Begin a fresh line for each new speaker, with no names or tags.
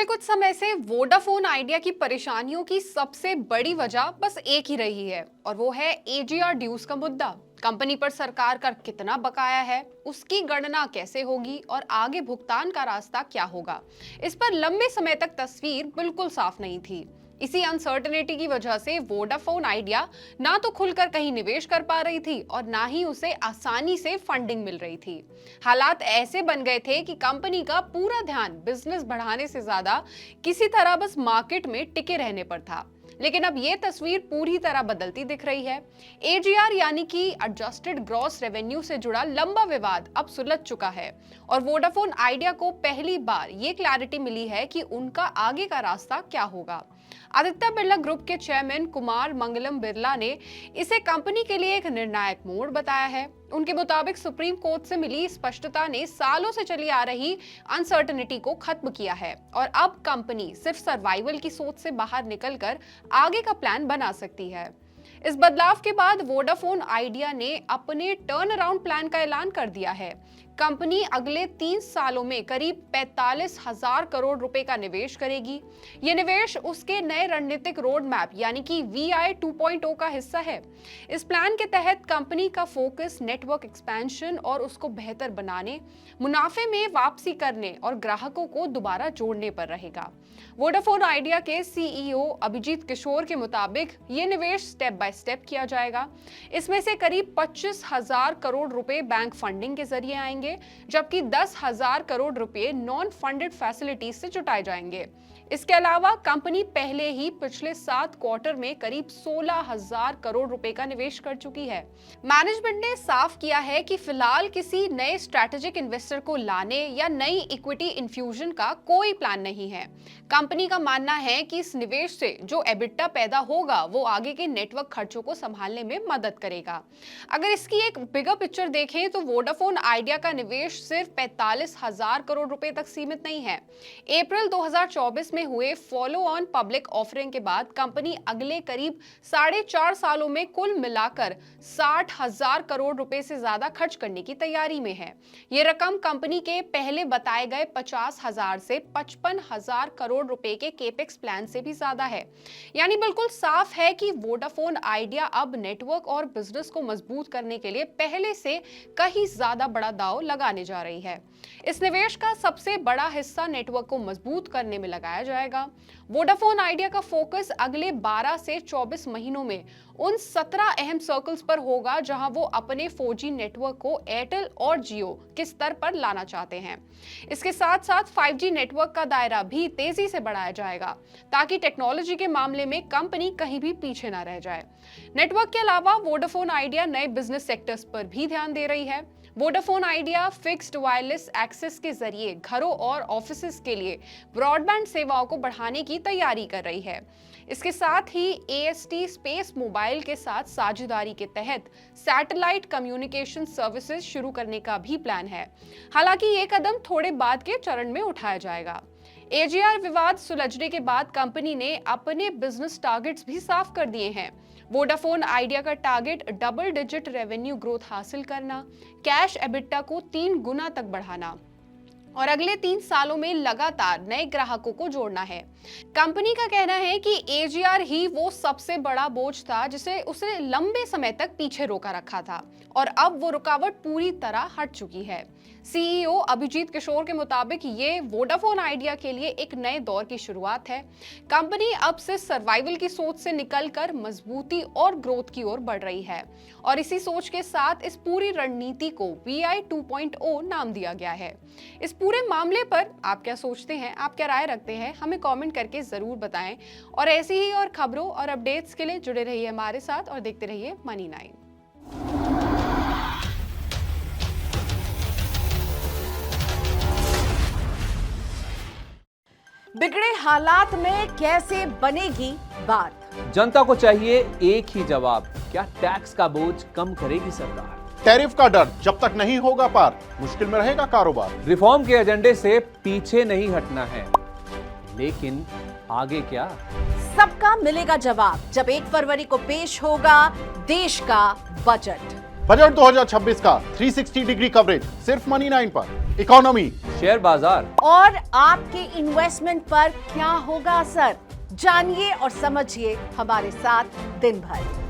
पिछले कुछ समय से वोडाफोन आइडिया की परेशानियों की सबसे बड़ी वजह बस एक ही रही है और वो है एजीआर ड्यूज का मुद्दा। कंपनी पर सरकार का कितना बकाया है, उसकी गणना कैसे होगी और आगे भुगतान का रास्ता क्या होगा, इस पर लंबे समय तक तस्वीर बिल्कुल साफ नहीं थी। इसी अनसर्टेनिटी की वजह से वोडाफोन आइडिया ना तो खुलकर कहीं निवेश कर पा रही थी और ना ही उसे आसानी से फंडिंग मिल रही थी। हालात ऐसे बन गए थे कि कंपनी का पूरा ध्यान बिजनेस बढ़ाने से ज्यादा किसी तरह बस मार्केट में टिके रहने पर था। लेकिन अब ये तस्वीर पूरी तरह बदलती दिख रही है। एजीआर यानी कि एडजस्टेड ग्रॉस रेवेन्यू से जुड़ा लंबा विवाद अब सुलझ चुका है और वोडाफोन आइडिया को पहली बार ये क्लैरिटी मिली है कि उनका आगे का रास्ता क्या होगा। आदित्य बिरला ग्रुप के चेयरमैन कुमार मंगलम बिरला ने इसे कंपनी के लिए एक निर्णायक मोड़ बताया है। उनके मुताबिक सुप्रीम कोर्ट से मिली स्पष्टता ने सालों से चली आ रही अनसर्टेनिटी को खत्म किया है और अब कंपनी सिर्फ सर्वाइवल की सोच से बाहर निकलकर आगे का प्लान बना सकती है। इस बदलाव के बाद वोडाफोन आइडिया ने अपने टर्न अराउंड प्लान का ऐलान कर दिया है। कंपनी अगले 3 सालों में करीब 45,000 करोड़ रुपए का निवेश करेगी। यह निवेश उसके नए रणनीतिक रोड मैप यानी कि VI 2.0 का हिस्सा है। इस प्लान के तहत कंपनी का फोकस नेटवर्क एक्सपेंशन और उसको बेहतर बनाने, मुनाफे में वापसी करने और ग्राहकों को दोबारा जोड़ने पर रहेगा। वोडाफोन आइडिया के CEO अभिजीत किशोर के मुताबिक ये निवेश स्टेप बाय स्टेप किया जाएगा। इसमें से करीब 25,000 करोड़ रुपए बैंक फंडिंग के जरिए आएंगे, जबकि 10,000 करोड़ रुपए नॉन फंडेड फैसिलिटीज से जुटाए जाएंगे। इसके अलावा कंपनी पहले ही पिछले 7 क्वार्टर में करीब 16,000 करोड़ रुपए का निवेश कर चुकी है। मैनेजमेंट ने साफ किया है कि फिलहाल किसी नए स्ट्रैटेजिक इन्वेस्टर को लाने या नई इक्विटी इन्फ्यूजन का कोई प्लान नहीं है। कंपनी का मानना है कि इस निवेश से जो एबिटा पैदा होगा वो आगे के नेटवर्क खर्चों को संभालने में मदद करेगा। अगर इसकी एक बिगर पिक्चर देखें तो वोडाफोन आइडिया का निवेश सिर्फ 45,000 करोड़ रुपए तक सीमित नहीं है। अप्रैल 2024 में हुए फॉलो ऑन पब्लिक ऑफरिंग के बाद कंपनी अगले करीब 4.5 सालों में कुल मिलाकर 60,000 करोड़ रुपए से ज्यादा खर्च करने की तैयारी में है। ये रकम कंपनी के पहले बताए गए 50,000 से 55,000 करोड़ रुपए के केपेक्स प्लान से भी ज्यादा है। यानी बिल्कुल साफ है कि वोडाफोन आइडिया अब नेटवर्क और बिजनेस को मजबूत करने के लिए पहले से कहीं ज्यादा बड़ा दांव लगाने जा रही है। इस निवेश का सबसे बड़ा हिस्सा नेटवर्क को मजबूत करने में लगाया जाएगा। वोडाफोन आइडिया का फोकस अगले 12 से 24 महीनों में उन 17 अहम सर्कल्स पर होगा जहां वो अपने 4G नेटवर्क को एयरटेल और जियो के स्तर पर लाना चाहते हैं। इसके साथ साथ 5G नेटवर्क का दायरा भी तेजी से बढ़ाया जाएगा ताकि टेक्नोलॉजी के मामले में कंपनी कहीं भी पीछे ना रह जाए। नेटवर्क के अलावा वोडाफोन आइडिया नए बिजनेस सेक्टर्स पर भी ध्यान दे रही है। Vodafone Idea fixed wireless access के जरिए घरों और ऑफिसेज के लिए ब्रॉडबैंड सेवाओं को बढ़ाने की तैयारी कर रही है। इसके साथ ही AST स्पेस मोबाइल के साथ साझेदारी के तहत सैटेलाइट कम्युनिकेशन सर्विसेज शुरू करने का भी प्लान है। हालांकि ये कदम थोड़े बाद के चरण में उठाया जाएगा। एजीआर विवाद सुलझने के बाद कंपनी ने अपने बिजनेस टारगेट्स भी साफ कर दिए हैं। वोडाफोन आइडिया का target double digit revenue growth हासिल करना, कैश एबिटा को 3 गुना तक बढ़ाना और अगले 3 सालों में लगातार नए ग्राहकों को जोड़ना है। कंपनी का कहना है कि एजीआर ही वो सबसे बड़ा बोझ था जिसे उसे लंबे समय तक पीछे रोका रखा था और अब वो रुकावट पूरी तरह हट चुकी है। CEO अभिजीत किशोर के मुताबिक ये वोडाफोन आइडिया के लिए एक नए दौर की शुरुआत है। कंपनी अब से सर्वाइवल की सोच से निकलकर मजबूती और ग्रोथ की ओर बढ़ रही है और इसी सोच के साथ इस पूरी रणनीति को VI 2.0 नाम दिया गया है। इस पूरे मामले पर आप क्या सोचते हैं, आप क्या राय रखते हैं, हमें कमेंट करके जरूर बताएं और ऐसी ही और खबरों और अपडेट्स के लिए जुड़े रहिए हमारे साथ और देखते रहिए मनी 9।
बिगड़े हालात में कैसे बनेगी बात?
जनता को चाहिए एक ही जवाब, क्या टैक्स का बोझ कम करेगी सरकार?
टैरिफ का डर जब तक नहीं होगा पार, मुश्किल में रहेगा कारोबार।
रिफॉर्म के एजेंडे से पीछे नहीं हटना है, लेकिन आगे क्या?
सबका मिलेगा जवाब जब 1 फरवरी को पेश होगा देश का बजट।
बजट 2026 का 360 डिग्री कवरेज सिर्फ मनी 9 पर। इकोनॉमी,
शेयर बाजार,
और आपके इन्वेस्टमेंट पर क्या होगा असर, जानिए और समझिए हमारे साथ दिन भर।